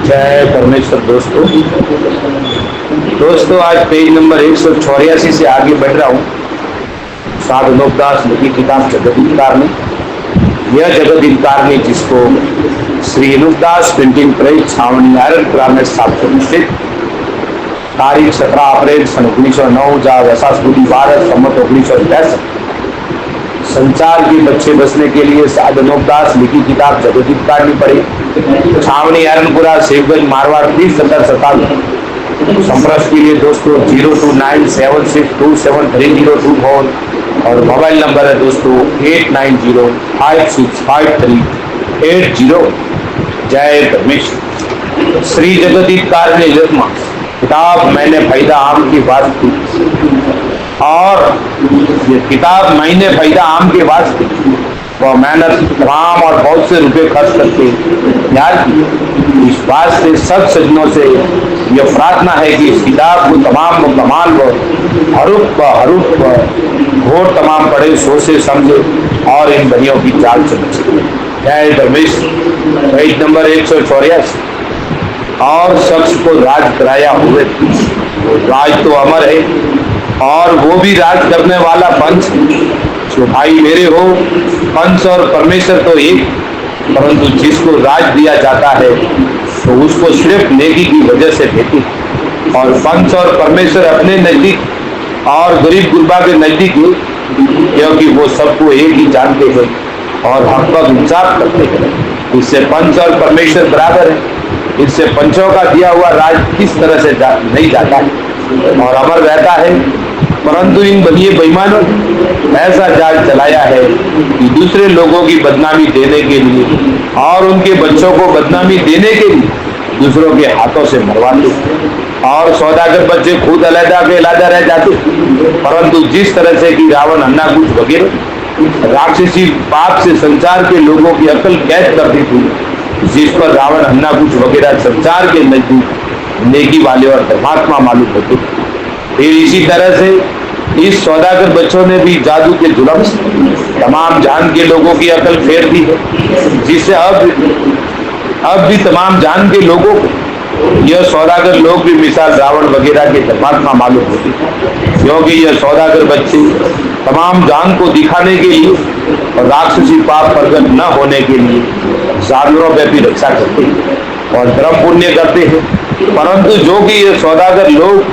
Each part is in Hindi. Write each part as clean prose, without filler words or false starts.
जय परमेश्वर। दोस्तों आज पेज नंबर 184 से आगे बढ़ रहा हूँ। साधु लोकदास लिखी किताब जगदीतकारणी। यह जगदीतकारणी जिसको श्री अनुपदास प्रिंटिंग प्रेस छावनी आयरनपुरा में प्रतिष्ठित तारीख 17 अप्रैल सन 1909 जा वैसाखी 12 संवत 1963 संचार के बच्चे बसने के लिए साधु लोकदास लिखी किताब जगदीतकारणी पढ़ी। छावनी आयरनपुरा सेवगंज मारवाड़ 30-70-57 संपर्क के लिए दोस्तों 0297627302 और मोबाइल नंबर है दोस्तों 89056538 जय परमेश्वर। श्री जगदीतकारणी लिखमा किताब मैंने फायदा आम की बात की और ये किताब मैंने फायदा आम के वास्ते वो मेहनत तमाम और बहुत से रुपए खर्च करके यार इस बात से सब सज्जनों से यह प्रार्थना है कि इस किताब को तमाम मुकम्मल व हरूफ घोर तमाम पढ़े सोचे समझे और इन बनियों की चाल समझे। जय परमेश्वर। Page number 184। और शख्स को राज कराया हुए राज तो अमर है और वो भी राज करने वाला पंच। तो भाई मेरे हो, पंच और परमेश्वर तो एक, परंतु जिसको राज दिया जाता है तो उसको सिर्फ नेकी की वजह से देती। और पंच और परमेश्वर अपने नजदीक और गरीब गुरबा के नजदीक है, क्योंकि वो सबको एक ही जानते हैं और हक का इंसाफ करते हैं। इससे पंच और परमेश्वर बराबर है। इससे पंचों का दिया हुआ राज किस तरह से नहीं जाता है और अमर रहता है। परंतु इन बनिए बेईमानों ऐसा जाल चलाया है कि दूसरे लोगों की बदनामी देने के लिए और उनके बच्चों को बदनामी देने के लिए दूसरों के हाथों से मरवाते और सौदागर बच्चे खुद अलहदा के अलहदा रह जाते। परंतु जिस तरह से कि रावण अन्नाकुश वगैरह राक्षसी पाप से संसार के लोगों की अकल कैद करती थी, जिस पर रावण अन्नाकुश वगैरह संसार के नजदीक नेकी वाले और धर्मात्मा मालूम होते। फिर इसी तरह से इस सौदागर बच्चों ने भी जादू के जुल्म से तमाम जान के लोगों की अकल फेर दी है, जिससे अब भी तमाम जान के लोगों को यह सौदागर लोग भी मिसाल रावण वगैरह के धर्मात्मा मालूम होती, क्योंकि यह सौदागर बच्चे तमाम जान को दिखाने के लिए और राक्षसी पाप प्रकट न होने के लिए जानवरों पर भी रक्षा करते हैं और धर्म पुण्य करते हैं। परंतु जो कि ये सौदागर लोग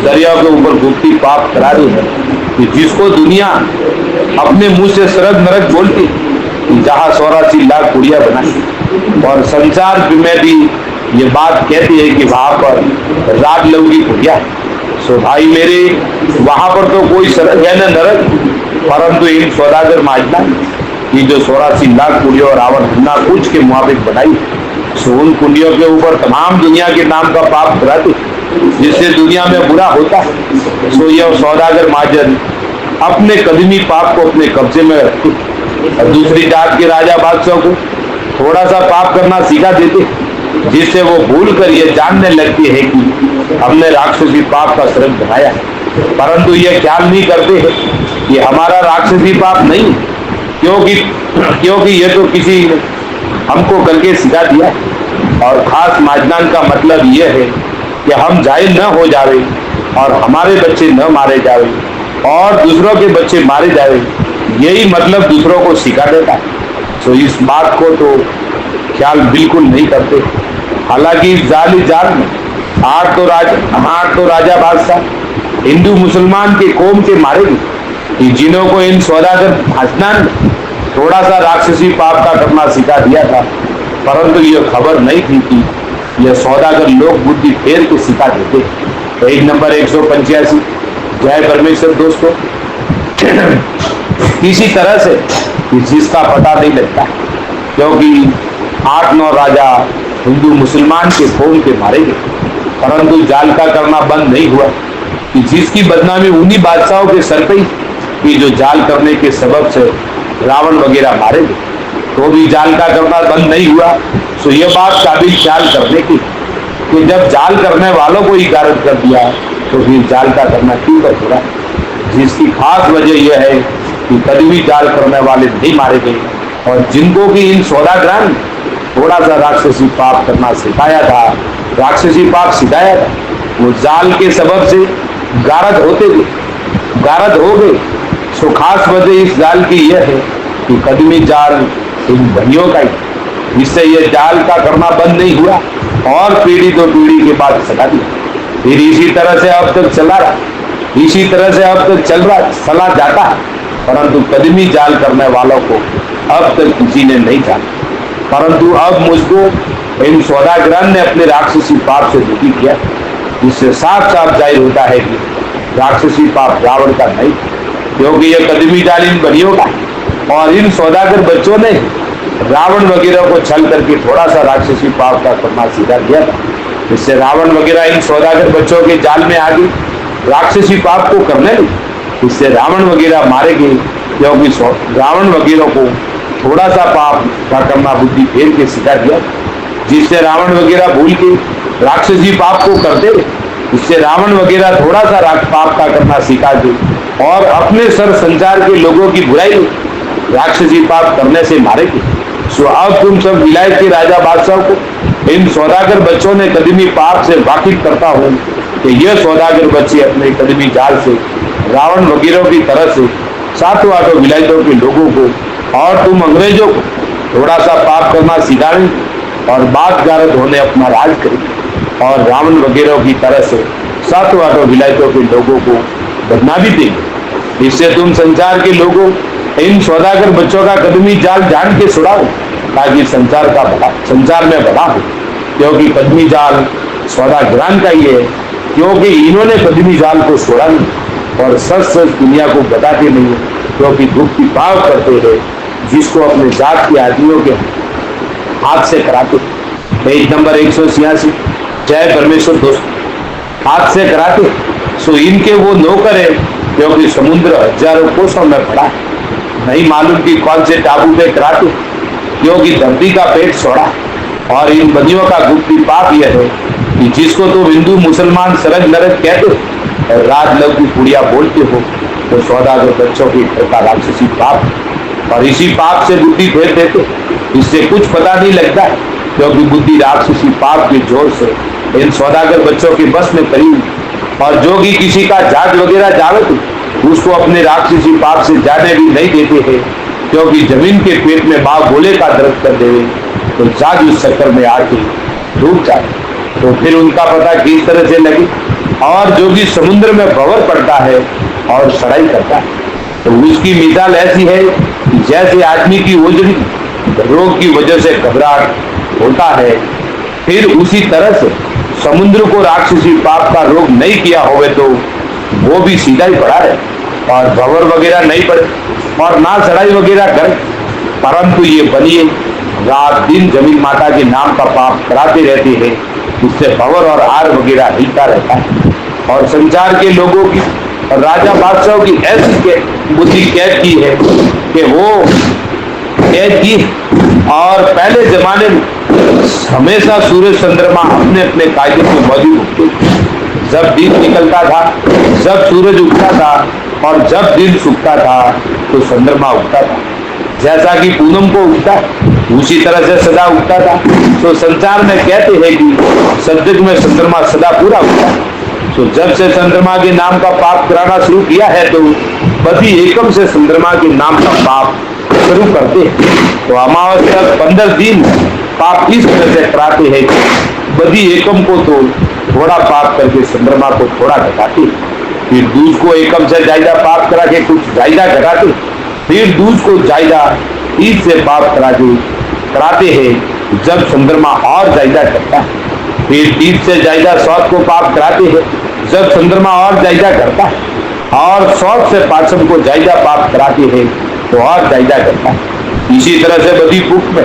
दरियाओं के ऊपर गुप्ती पाप करा रहे हैं, जिसको दुनिया अपने मुंह से सरग नरक बोलती, जहाँ 84 लाख कुड़िया बनाई और संसार में भी ये बात कहती है कि वहां पर राग लौकी कुड़िया है। सो भाई मेरे, वहां पर तो कोई सरग है न नरक, परंतु इन सौदागर माजना ये जो 84 लाख कुड़ियों और रावण हन्ना कुछ के मुताबिक बनाई, सो उन कुंडियों के ऊपर तमाम दुनिया के नाम का पाप कराते, जिससे दुनिया में बुरा होता है। सो यह सौदागर महाजन अपने कदमी पाप को अपने कब्जे में रखते और दूसरी जात के राजा बादशाह को थोड़ा सा पाप करना सिखा देते, जिससे वो भूल कर ये जानने लगती है कि हमने राक्षसी पाप का श्रम बनाया है। परंतु ये ख्याल नहीं करते हैं कि हमारा राक्षसी पाप नहीं, क्योंकि ये तो किसी हमको करके सिखा दिया। और खास माजनान का मतलब यह है कि हम जाहिल न हो जावे और हमारे बच्चे न मारे जावे और दूसरों के बच्चे मारे जावे, यही मतलब दूसरों को सिखा देता है। तो इस बात को तो ख्याल बिल्कुल नहीं करते। हालांकि इस जाली जाल में आठ तो राजा बादशाह हिंदू मुसलमान के कौम के मारेंगे, जिन्हों को इन सौदागर हसनान थोड़ा सा राक्षसी पाप का करना सिखा दिया था, परंतु यह खबर नहीं थी कि यह सौदागर लोग बुद्धि फेर के सिखा देते। Page number 185। जय परमेश्वर। दोस्तों किसी तरह से जिसका पता नहीं लगता, क्योंकि 8-9 राजा हिंदू मुसलमान के कौम के मारे गए, परंतु जाल का करना बंद नहीं हुआ कि जिसकी बदनामी उन्हीं बादशाहों के सर पे कि जो जाल करने के सबब से रावण वगैरह मारे गए, तो भी जाल का करना बंद नहीं हुआ। तो यह बात काबिल ख्याल करने की कि जब जाल करने वालों को ही गारद कर दिया तो फिर जाल का करना क्यों कर पूरा, जिसकी खास वजह यह है कि कभी भी जाल करने वाले नहीं मारे गए और जिनको कि इन सौदागरान थोड़ा सा राक्षसी पाप करना सिखाया था, राक्षसी पाप सिखाया था। वो जाल के सबब से गारद होते थे, गारद हो गए। सो खास वजह इस जाल की यह है कि कदमी जाल इन भइयों का ही, इससे यह जाल का करना बंद नहीं हुआ और पीढ़ी तो पीढ़ी के बाद सदा दिया। फिर इसी तरह से अब तक चला रहा, इसी तरह से अब तक चल रहा, चला जाता है। परंतु कदमी जाल करने वालों को अब तक किसी ने नहीं जाना। परंतु अब मुझको इन सौदागरों ने अपने राक्षसी पाप से दुखी किया, जिससे साफ साफ जाहिर होता है कि राक्षसी पाप रावण का नहीं, क्योंकि यह कदमी जाल इन बनियों का, और इन सौदागर बच्चों ने रावण वगैरह को छल करके थोड़ा सा राक्षसी पाप का करना सीधा किया था। इससे रावण वगैरह इन सौदागर बच्चों के जाल में आ गए, राक्षसी पाप को करने लगे। इससे रावण वगैरह मारे गए, क्योंकि रावण वगैरह को थोड़ा सा पाप का करना बुद्धि फेर के सीधा किया, जिससे रावण वगैरह भूल के राक्षसी पाप को करते। इससे रावण वगैरह थोड़ा सा पाप का करना सीखा के और अपने सर संसार के लोगों की बुराई राक्षसी पाप करने से मारेंगे। सो अब तुम सब विलायत के राजा बादशाह को इन सौदागर बच्चों ने कदमी पाप से वाकिफ करता हूँ कि यह सौदागर बच्चे अपने कदमी जाल से रावण वगैरह की तरह से सातों आठों विलायतों के लोगों को और तुम अंग्रेजों को थोड़ा सा पाप करना सिखाएं और बात गारद होने अपना राज करें और रावण वगैरह की तरह से सातों आठों विलायतों के लोगों को बदनामी देंगे। इससे तुम संसार के लोगों इन सौदागर बच्चों का कदमी जाल जान के छुड़ाओ, ताकि संसार में भला हो। क्योंकि कदमी जाल सौदागरान का ही है, क्योंकि इन्होंने कदमी जाल को छोड़ा नहीं और सच सच दुनिया को बताते नहीं, क्योंकि गुप्त भाव करते हैं जिसको अपने जात के आदमियों के हाथ से कराते। Page number 186। जय परमेश्वर दोस्तों, हाथ से कराते। सो इनके वो नौकर है, क्योंकि समुद्र हजारों कोसों में पड़ा है, नहीं मालूम कि कौन से टापू पे कराते, क्योंकि धरती का पेट छोड़ा। और इन बनियों का गुप्त पाप यह है कि जिसको तो हिंदू मुसलमान सरग नरक कहते और राज लव की कुड़िया बोलते हो, तो सौदागर बच्चों के घर का राक्षसी पाप, और इसी पाप से बुद्धि फेर देते। इससे कुछ पता नहीं लगता, क्योंकि बुद्धि राक्षसी पाप के जोर से इन सौदागर बच्चों के बस में करी। और जो कि किसी का जाट वगैरह जावे तो उसको अपने राक्षसी पाप से जाने भी नहीं देते हैं, क्योंकि जमीन के पेट में बाघ गोले का दर्द कर देवे तो जाट उस चक्कर में आके डूब जाए। तो फिर उनका पता किस तरह से लगे। और जो कि समुद्र में भंवर पड़ता है और सड़ाई करता है, तो उसकी मिसाल ऐसी है कि जैसे आदमी की ओजड़ी रोग की वजह से घबराहट होता है, फिर उसी तरह से समुद्र को राक्षसी पाप का रोग नहीं किया होवे तो वो भी सीधा ही पड़ा रहे और भंवर वगैरह नहीं पड़े और ना सड़ाई वगैरह करे। परंतु ये बनिए रात दिन जमीन माता के नाम का पाप कराते रहते हैं, उससे भंवर और हार वगैरह हिलता रहता है। और संसार के लोगों की और राजा बादशाहों की ऐसी बुद्धि कैद की है कि वो कैद की। और पहले जमाने में हमेशा सूरज चंद्रमा अपने अपने कायदे में मौजूद होते। जब दिन निकलता था, जब सूरज उगता था और जब दिन सूखता था तो चंद्रमा उगता था। जैसा कि पूनम को उगता उसी तरह से सदा उगता था। तो संसार में कहते हैं कि सतयुग में चंद्रमा सदा पूरा उगता है। तो जब से चंद्रमा के नाम का पाप कराना शुरू किया है तो पति एकम से चंद्रमा के नाम का पाप शुरू करते हैं। तो अमावस्या 15 दिन पाप इस तरह से कराते हैं कि बदी एकम को तो थोड़ा पाप करके चंद्रमा को थोड़ा घटाते, फिर दूज को एकम से ज्यादा पाप करा के कुछ ज्यादा घटाते, फिर दूज को ज्यादा तीज से पाप कराते हैं जब चंद्रमा और ज्यादा करता है, फिर तीज से ज्यादा सौत को पाप कराते हैं जब चंद्रमा और ज्यादा करता है, और सौत से पाचम को ज्यादा पाप कराते हैं तो और ज्यादा करता है। इसी तरह से बदी पुख में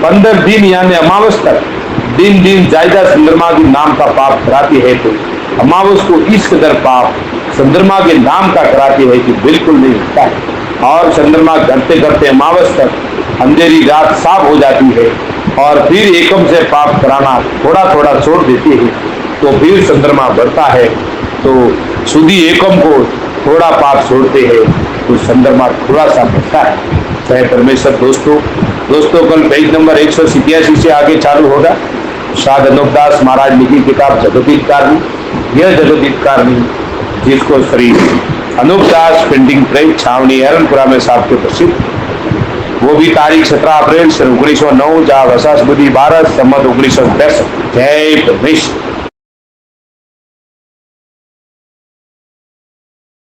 15 दिन यानी अमावस तक दिन दिन ज्यादा चंद्रमा के नाम का पाप कराते हैं, तो अमावस को इस कदर पाप चंद्रमा के नाम का कराते हैं कि बिल्कुल नहीं होता है। और चंद्रमा घटते घटते अमावस तक अंधेरी रात साफ हो जाती है और फिर एकम से पाप कराना थोड़ा थोड़ा छोड़ देते हैं, तो फिर चंद्रमा बढ़ता है तो सुधी एकम को थोड़ा पाप छोड़ते हैं तो चंद्रमा थोड़ा सा बढ़ता है। जय परमेश्वर। दोस्तों कल पेज नंबर 187 से आगे चालू होगा। साध अनूपदास महाराज लिखी किताब जगदीत कारणी। यह जगदीत कारणी जिसको श्री अनूपदास प्रिंटिंग प्रेस छावनी एरनपुरा में साहब के प्रसिद्ध, वो भी तारीख 17 अप्रैल सन 1909 जहाँ वसा सुदी 12 संवत 1963। जय परमेश्वर।